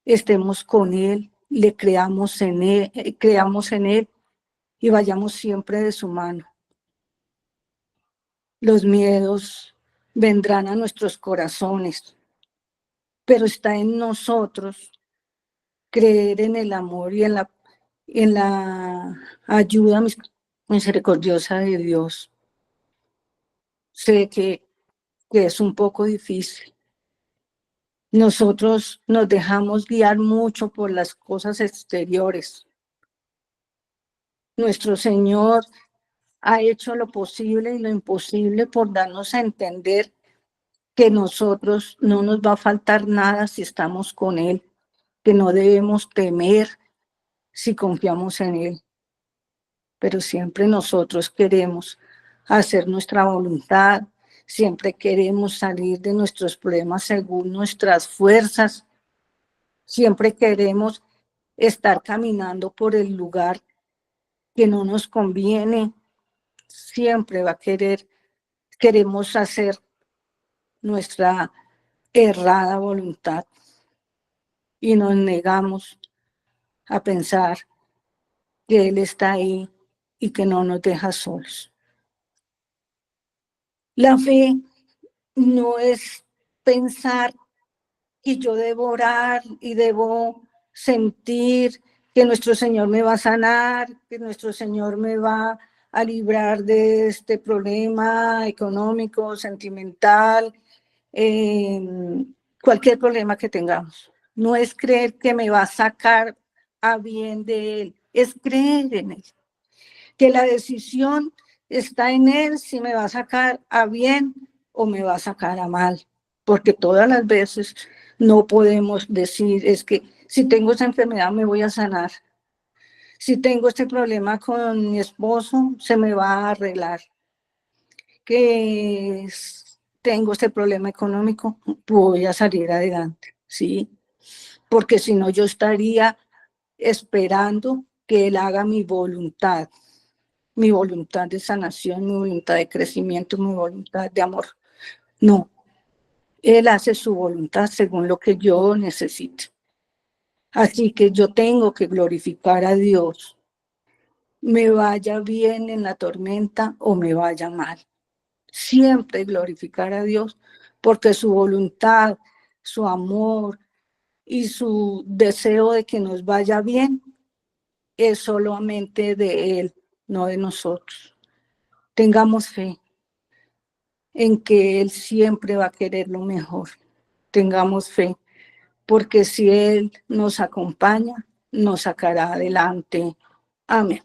estemos con Él, le creamos en Él y vayamos siempre de su mano. Los miedos vendrán a nuestros corazones, pero está en nosotros creer en el amor y en la ayuda misericordiosa de Dios. Sé que es un poco difícil. Nosotros nos dejamos guiar mucho por las cosas exteriores. Nuestro Señor ha hecho lo posible y lo imposible por darnos a entender que nosotros no nos va a faltar nada si estamos con Él, que no debemos temer si confiamos en Él. Pero siempre nosotros queremos hacer nuestra voluntad, siempre queremos salir de nuestros problemas según nuestras fuerzas, siempre queremos estar caminando por el lugar que no nos conviene, siempre queremos hacer nuestra errada voluntad y nos negamos a pensar que Él está ahí y que no nos deja solos. La fe no es pensar que yo debo orar y debo sentir que nuestro Señor me va a sanar, que nuestro Señor me va a librar de este problema económico, sentimental, cualquier problema que tengamos. No es creer que me va a sacar a bien de Él, es creer en Él. Que la decisión está en Él si me va a sacar a bien o me va a sacar a mal, porque todas las veces no podemos decir, es que si tengo esa enfermedad me voy a sanar, si tengo este problema con mi esposo se me va a arreglar, que tengo este problema económico, voy a salir adelante, ¿sí? Porque si no yo estaría esperando que Él haga mi voluntad de sanación, mi voluntad de crecimiento, mi voluntad de amor. No, Él hace su voluntad según lo que yo necesito. Así que yo tengo que glorificar a Dios, me vaya bien en la tormenta o me vaya mal. Siempre glorificar a Dios, porque su voluntad, su amor y su deseo de que nos vaya bien es solamente de Él, no de nosotros. Tengamos fe en que Él siempre va a querer lo mejor. Tengamos fe, porque si Él nos acompaña, nos sacará adelante. Amén.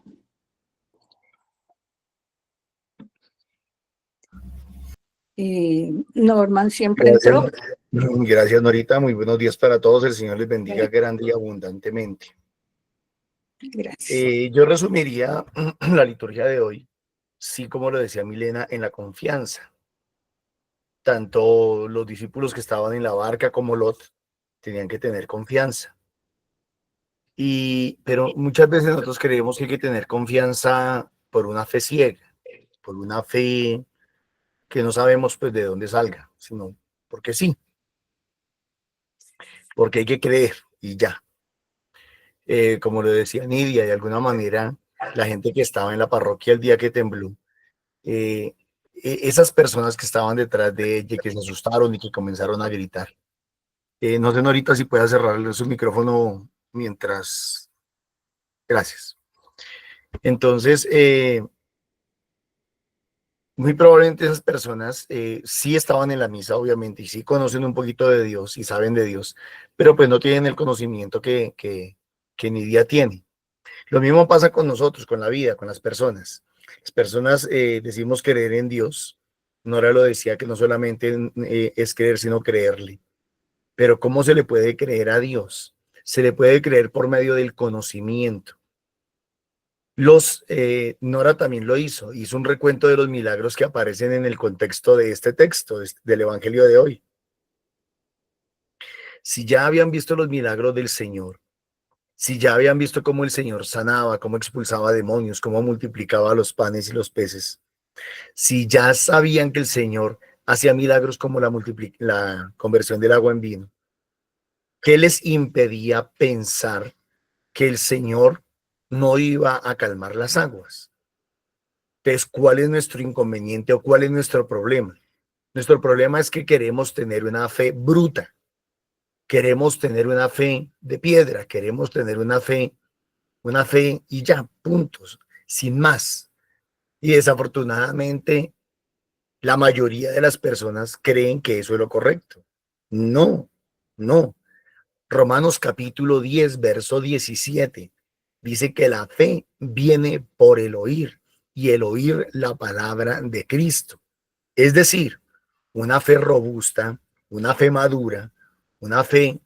Norman siempre entró. Gracias, Norita. Muy buenos días para todos. El Señor les bendiga grande y abundantemente. Gracias. Yo resumiría la liturgia de hoy, sí, como lo decía Milena, en la confianza. Tanto los discípulos que estaban en la barca como Lot tenían que tener confianza. Pero muchas veces nosotros creemos que hay que tener confianza por una fe ciega, por una fe que no sabemos pues de dónde salga, sino porque sí, porque hay que creer y ya. Como lo decía Nidia, de alguna manera, la gente que estaba en la parroquia el día que tembló, esas personas que estaban detrás de ella, que se asustaron y que comenzaron a gritar. No sé, Norita, si pueda cerrarle su micrófono mientras... Gracias. Entonces, muy probablemente esas personas sí estaban en la misa, obviamente, y sí conocen un poquito de Dios y saben de Dios, pero pues no tienen el conocimiento que Nidia tiene. Lo mismo pasa con nosotros, con la vida, con las personas. Las personas decimos creer en Dios. Nora lo decía, que no solamente es creer, sino creerle. Pero ¿cómo se le puede creer a Dios? Se le puede creer por medio del conocimiento. Nora también lo hizo un recuento de los milagros que aparecen en el contexto de este texto, del Evangelio de hoy. Si ya habían visto los milagros del Señor, si ya habían visto cómo el Señor sanaba, cómo expulsaba demonios, cómo multiplicaba los panes y los peces, si ya sabían que el Señor hacía milagros como la conversión del agua en vino, ¿qué les impedía pensar que el Señor no iba a calmar las aguas? Entonces, ¿cuál es nuestro inconveniente o cuál es nuestro problema? Nuestro problema es que queremos tener una fe bruta, queremos tener una fe de piedra, queremos tener una fe y ya, puntos, sin más. Y desafortunadamente, la mayoría de las personas creen que eso es lo correcto. No, no. Romanos capítulo 10, verso 17, dice que la fe viene por el oír y el oír la palabra de Cristo. Es decir, una fe robusta, una fe madura, una fe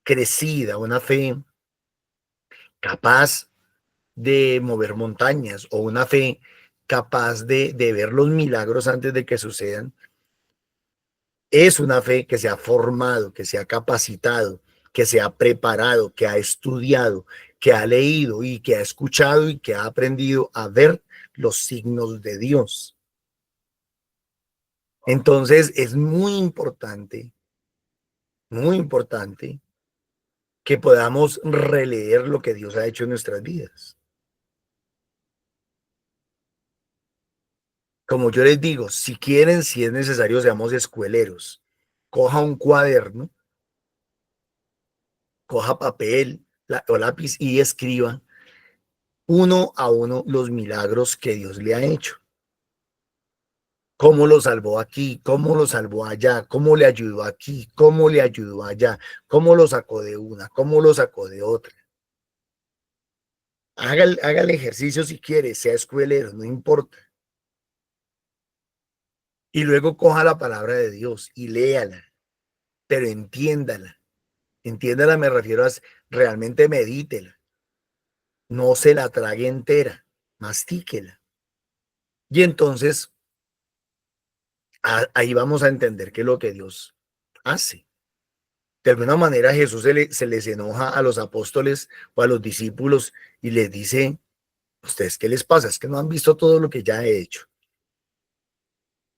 crecida, una fe capaz de mover montañas o una fe capaz de ver los milagros antes de que sucedan, es una fe que se ha formado, que se ha capacitado, que se ha preparado, que ha estudiado, que ha leído y que ha escuchado y que ha aprendido a ver los signos de Dios. Entonces es muy importante que podamos releer lo que Dios ha hecho en nuestras vidas. Como yo les digo, si quieren, si es necesario, seamos escueleros. Coja un cuaderno, coja papel o lápiz y escriba uno a uno los milagros que Dios le ha hecho. Cómo lo salvó aquí, cómo lo salvó allá, cómo le ayudó aquí, cómo le ayudó allá, cómo lo sacó de una, cómo lo sacó de otra. Haga el ejercicio si quiere, sea escuelero, no importa. Y luego coja la palabra de Dios y léala, pero entiéndala. Entiéndala, me refiero a realmente medítela. No se la trague entera, mastíquela. Y entonces ahí vamos a entender qué es lo que Dios hace. De alguna manera Jesús se les enoja a los apóstoles o a los discípulos y les dice, ¿ustedes qué les pasa? Es que no han visto todo lo que ya he hecho.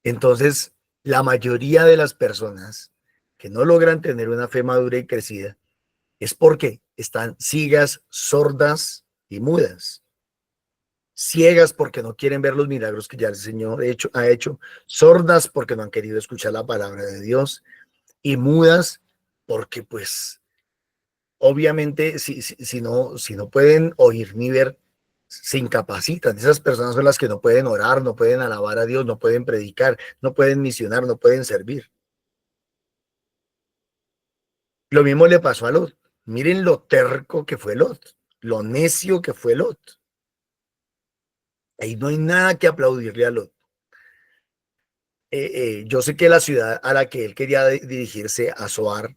Entonces, la mayoría de las personas que no logran tener una fe madura y crecida es porque están ciegas, sordas y mudas. Ciegas porque no quieren ver los milagros que ya el Señor ha hecho, sordas porque no han querido escuchar la palabra de Dios y mudas porque pues obviamente si no pueden oír ni ver, se incapacitan. Esas personas son las que no pueden orar, no pueden alabar a Dios, no pueden predicar, no pueden misionar, no pueden servir. Lo mismo le pasó a Lot. Miren lo terco que fue Lot, lo necio que fue Lot. Ahí no hay nada que aplaudirle a Lot. Yo sé que la ciudad a la que él quería dirigirse, a Zoar,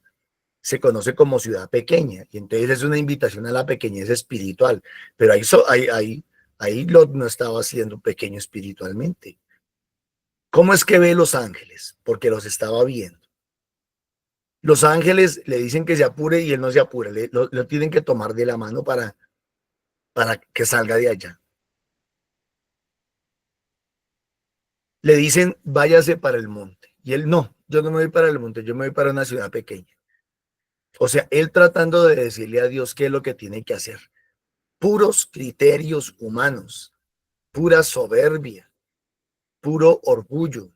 se conoce como ciudad pequeña, y entonces es una invitación a la pequeñez espiritual, pero ahí Lot no estaba siendo pequeño espiritualmente. ¿Cómo es que ve los ángeles? Porque los estaba viendo. Los ángeles le dicen que se apure y él no se apura, lo tienen que tomar de la mano para que salga de allá. Le dicen, váyase para el monte, y él no, yo no me voy para el monte, yo me voy para una ciudad pequeña. O sea, él tratando de decirle a Dios qué es lo que tiene que hacer. Puros criterios humanos, pura soberbia, puro orgullo,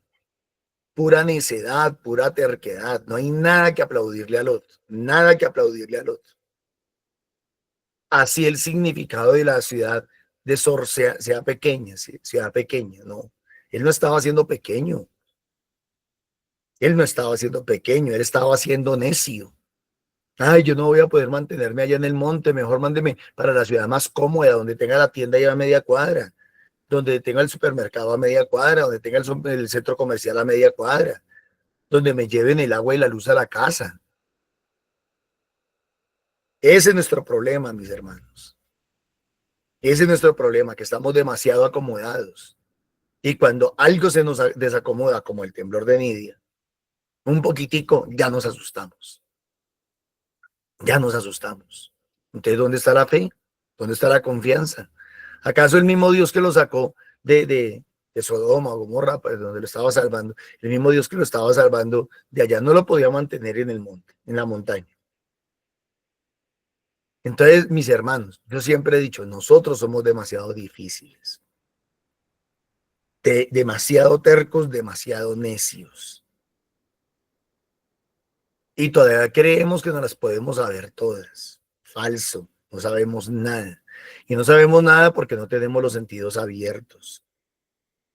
pura necedad, pura terquedad. No hay nada que aplaudirle a Lot, nada que aplaudirle a Lot. Así el significado de la ciudad de Zor sea pequeña, sea pequeña, no. Él no estaba siendo pequeño. Él no estaba siendo pequeño, él estaba siendo necio. Ay, yo no voy a poder mantenerme allá en el monte, mejor mándeme para la ciudad más cómoda, donde tenga la tienda ya a media cuadra, donde tenga el supermercado a media cuadra, donde tenga el centro comercial a media cuadra, donde me lleven el agua y la luz a la casa. Ese es nuestro problema, mis hermanos. Ese es nuestro problema, que estamos demasiado acomodados. Y cuando algo se nos desacomoda, como el temblor de Nidia, un poquitico, ya nos asustamos. Ya nos asustamos. Entonces, ¿dónde está la fe? ¿Dónde está la confianza? ¿Acaso el mismo Dios que lo sacó de Sodoma o Gomorra, pues, donde lo estaba salvando, el mismo Dios que lo estaba salvando de allá, no lo podía mantener en el monte, en la montaña? Entonces, mis hermanos, yo siempre he dicho, nosotros somos demasiado difíciles, demasiado tercos, demasiado necios. Y todavía creemos que no las podemos saber todas. Falso, no sabemos nada. Y no sabemos nada porque no tenemos los sentidos abiertos.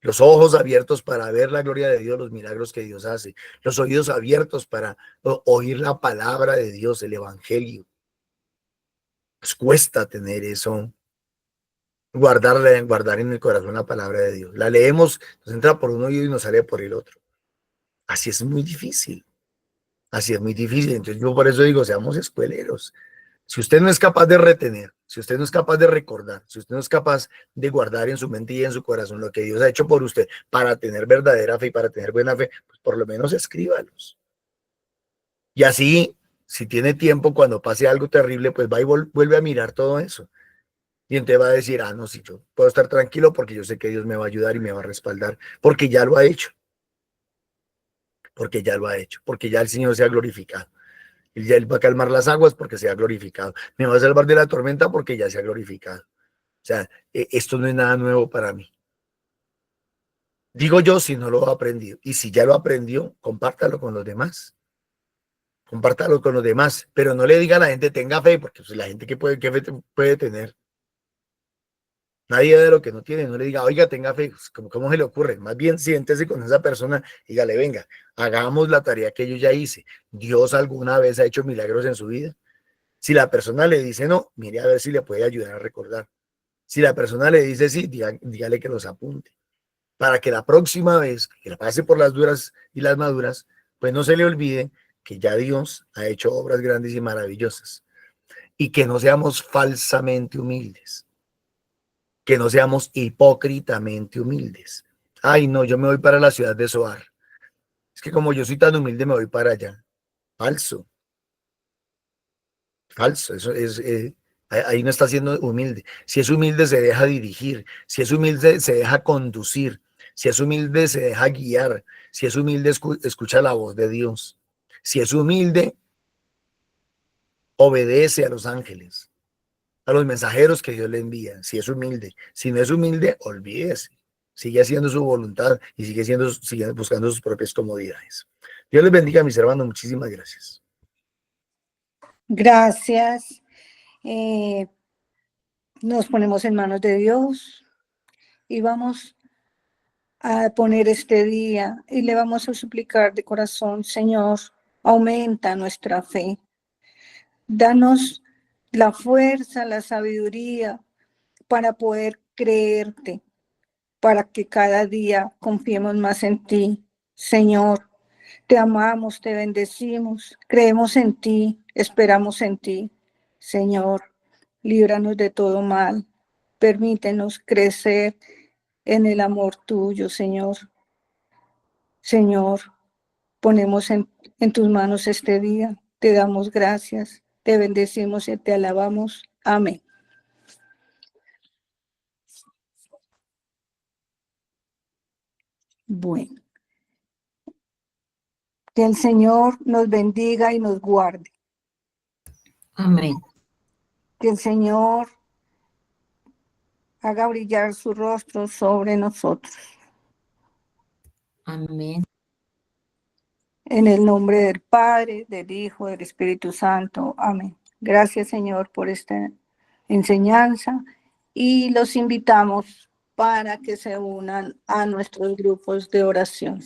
Los ojos abiertos para ver la gloria de Dios, los milagros que Dios hace. Los oídos abiertos para oír la palabra de Dios, el evangelio. Nos cuesta tener eso. Guardar en el corazón la palabra de Dios. La leemos, nos entra por un oído y nos sale por el otro. Así es muy difícil. Así es muy difícil. Entonces yo por eso digo, seamos escueleros. Si usted no es capaz de retener, si usted no es capaz de recordar, si usted no es capaz de guardar en su mente y en su corazón lo que Dios ha hecho por usted para tener verdadera fe y para tener buena fe, pues por lo menos escríbalos. Y así, si tiene tiempo, cuando pase algo terrible, pues va y vuelve a mirar todo eso. Y entonces va a decir, no, sí, yo puedo estar tranquilo porque yo sé que Dios me va a ayudar y me va a respaldar, porque ya lo ha hecho. Porque ya lo ha hecho, porque ya el Señor se ha glorificado. Ya Él va a calmar las aguas porque se ha glorificado. Me va a salvar de la tormenta porque ya se ha glorificado. O sea, esto no es nada nuevo para mí. Digo yo si no lo ha aprendido. Y si ya lo aprendió, compártalo con los demás. Compártalo con los demás. Pero no le diga a la gente tenga fe, porque pues, la gente ¿qué fe puede tener? Nadie de lo que no tiene, no le diga, oiga, tenga fe, pues, ¿cómo se le ocurre? Más bien siéntese con esa persona y dígale, venga, hagamos la tarea que yo ya hice. ¿Dios alguna vez ha hecho milagros en su vida? Si la persona le dice no, mire a ver si le puede ayudar a recordar. Si la persona le dice sí, dígale que los apunte. para que la próxima vez que la pase por las duras y las maduras, pues no se le olvide que ya Dios ha hecho obras grandes y maravillosas, y que no seamos falsamente humildes, que no seamos hipócritamente humildes. Ay, no, yo me voy para la ciudad de Zoar. Es que como yo soy tan humilde, me voy para allá. Falso, falso. Eso es, ahí no está siendo humilde. Si es humilde, se deja dirigir. Si es humilde, se deja conducir. Si es humilde, se deja guiar. Si es humilde, escucha la voz de Dios. Si es humilde, obedece a los ángeles, a los mensajeros que Dios le envía. Si es humilde. Si no es humilde, olvídese. Sigue haciendo su voluntad y sigue buscando sus propias comodidades. Dios les bendiga, mis hermanos. Muchísimas gracias. Gracias. Nos ponemos en manos de Dios y vamos a poner este día y le vamos a suplicar de corazón: Señor, aumenta nuestra fe. Danos la fuerza, la sabiduría para poder creerte, para que cada día confiemos más en ti. Señor, te amamos, te bendecimos, creemos en ti, esperamos en ti. Señor, líbranos de todo mal, permítenos crecer en el amor tuyo, Señor. Señor, ponemos en tus manos este día, te damos gracias, te bendecimos y te alabamos. Amén. Bueno, que el Señor nos bendiga y nos guarde. Amén. Que el Señor haga brillar su rostro sobre nosotros. Amén. En el nombre del Padre, del Hijo, del Espíritu Santo. Amén. Gracias, Señor, por esta enseñanza y los invitamos para que se unan a nuestros grupos de oración.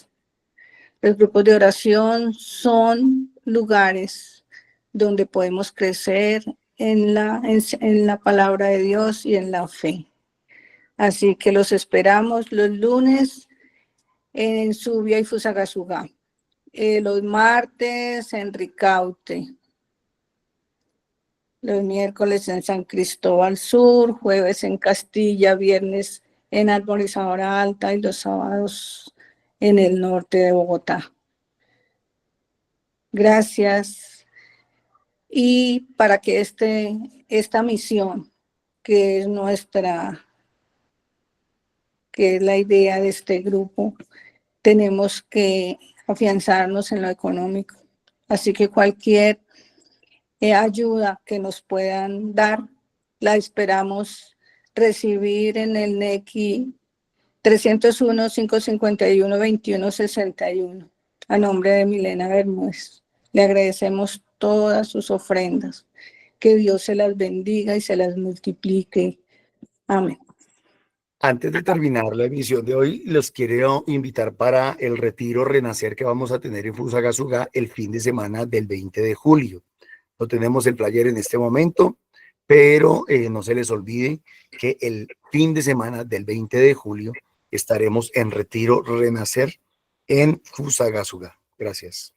Los grupos de oración son lugares donde podemos crecer en la palabra de Dios y en la fe. Así que los esperamos los lunes en Subia y Fusagasugá. Los martes en Ricaute, los miércoles en San Cristóbal Sur, jueves en Castilla, viernes en Arborizadora Alta y los sábados en el norte de Bogotá. Gracias. Y para que esta misión, que es la idea de este grupo, tenemos que afianzarnos en lo económico. Así que cualquier ayuda que nos puedan dar, la esperamos recibir en el NECI 301-551-2161, a nombre de Milena Bermúdez. Le agradecemos todas sus ofrendas. Que Dios se las bendiga y se las multiplique. Amén. Antes de terminar la emisión de hoy, los quiero invitar para el retiro Renacer que vamos a tener en Fusagasugá el fin de semana del 20 de julio. No tenemos el flyer en este momento, pero no se les olvide que el fin de semana del 20 de julio estaremos en retiro Renacer en Fusagasugá. Gracias.